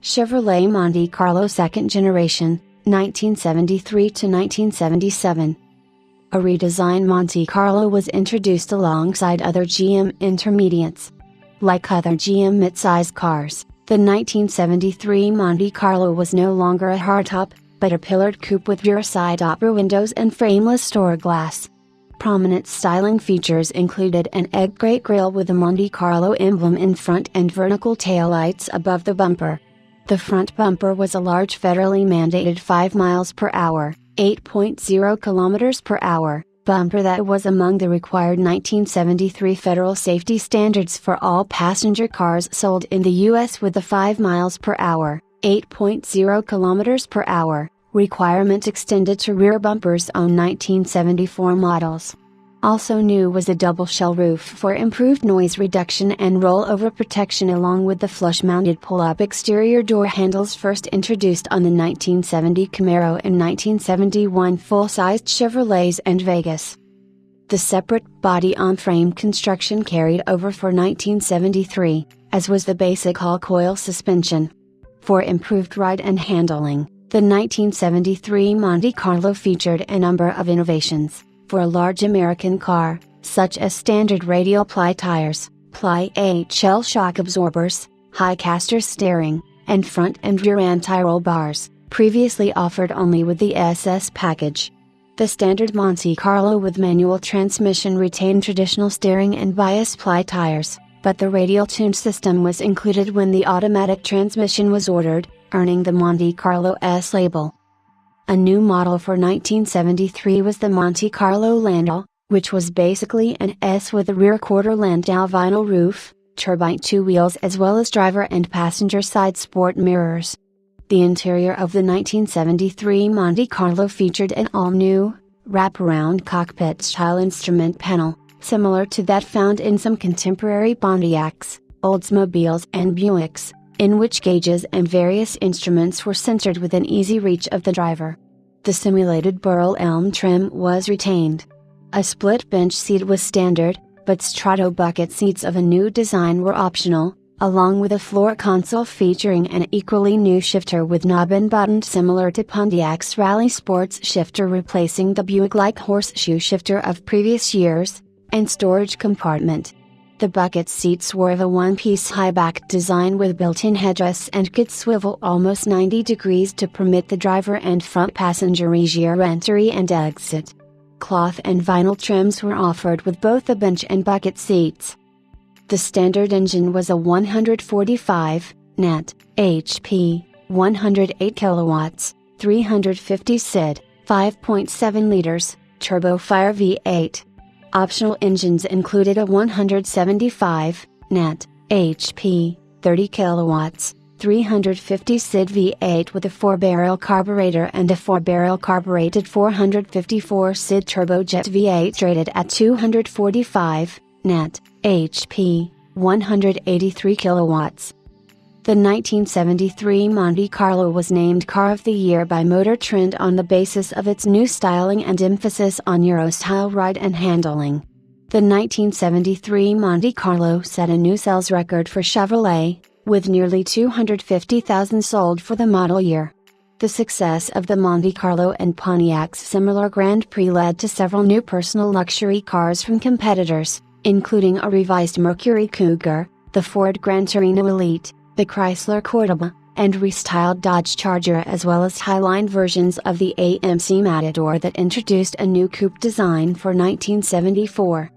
Chevrolet Monte Carlo second generation, 1973 to 1977. A redesigned Monte Carlo was introduced alongside other GM intermediates. Like other GM midsize cars, the 1973 Monte Carlo was no longer a hardtop, but a pillared coupe with rear side upper windows and frameless door glass. Prominent styling features included an egg gray grille with a Monte Carlo emblem in front and vertical taillights above the bumper. The front bumper was a large federally mandated 5 miles per hour, 8.0 kilometers per hour, bumper that was among the required 1973 federal safety standards for all passenger cars sold in the U.S. with the 5 miles per hour, 8.0 kilometers per hour, requirement extended to rear bumpers on 1974 models. Also new was a double shell roof for improved noise reduction and rollover protection, along with the flush-mounted pull-up exterior door handles first introduced on the 1970 Camaro and 1971 full-sized Chevrolets and Vegas. The separate body-on-frame construction carried over for 1973, as was the basic all-coil suspension. For improved ride and handling, the 1973 Monte Carlo featured a number of innovations. For a large American car, such as standard radial ply tires, ply HL shock absorbers, high caster steering, and front and rear anti-roll bars, previously offered only with the SS package. The standard Monte Carlo with manual transmission retained traditional steering and bias ply tires, but the radial tune system was included when the automatic transmission was ordered, earning the Monte Carlo S label. A new model for 1973 was the Monte Carlo Landau, which was basically an S with a rear quarter Landau vinyl roof, turbine 2 wheels, as well as driver and passenger side sport mirrors. The interior of the 1973 Monte Carlo featured an all-new, wraparound cockpit-style instrument panel, similar to that found in some contemporary Pontiacs, Oldsmobiles and Buicks, in which gauges and various instruments were centered within easy reach of the driver. The simulated burl elm trim was retained. A split bench seat was standard, but strato bucket seats of a new design were optional, along with a floor console featuring an equally new shifter with knob and button similar to Pontiac's Rally Sports shifter, replacing the Buick-like horseshoe shifter of previous years, and storage compartment. The bucket seats were of a one-piece high-back design with built-in headrests and could swivel almost 90 degrees to permit the driver and front passenger easier entry and exit. Cloth and vinyl trims were offered with both the bench and bucket seats. The standard engine was a 145 net HP, 108 kilowatts, 350 SID, 5.7 liters, turbofire V8. Optional engines included a 175 net HP, 30 kilowatts, 350 SID V8 with a 4-barrel carburetor and a 4-barrel carbureted 454 SID turbojet V8 rated at 245 net HP, 183 kilowatts. The 1973 Monte Carlo was named Car of the Year by Motor Trend on the basis of its new styling and emphasis on Euro-style ride and handling. The 1973 Monte Carlo set a new sales record for Chevrolet, with nearly 250,000 sold for the model year. The success of the Monte Carlo and Pontiac's similar Grand Prix led to several new personal luxury cars from competitors, including a revised Mercury Cougar, the Ford Gran Torino Elite, the Chrysler Cordoba, and restyled Dodge Charger, as well as highline versions of the AMC Matador that introduced a new coupe design for 1974.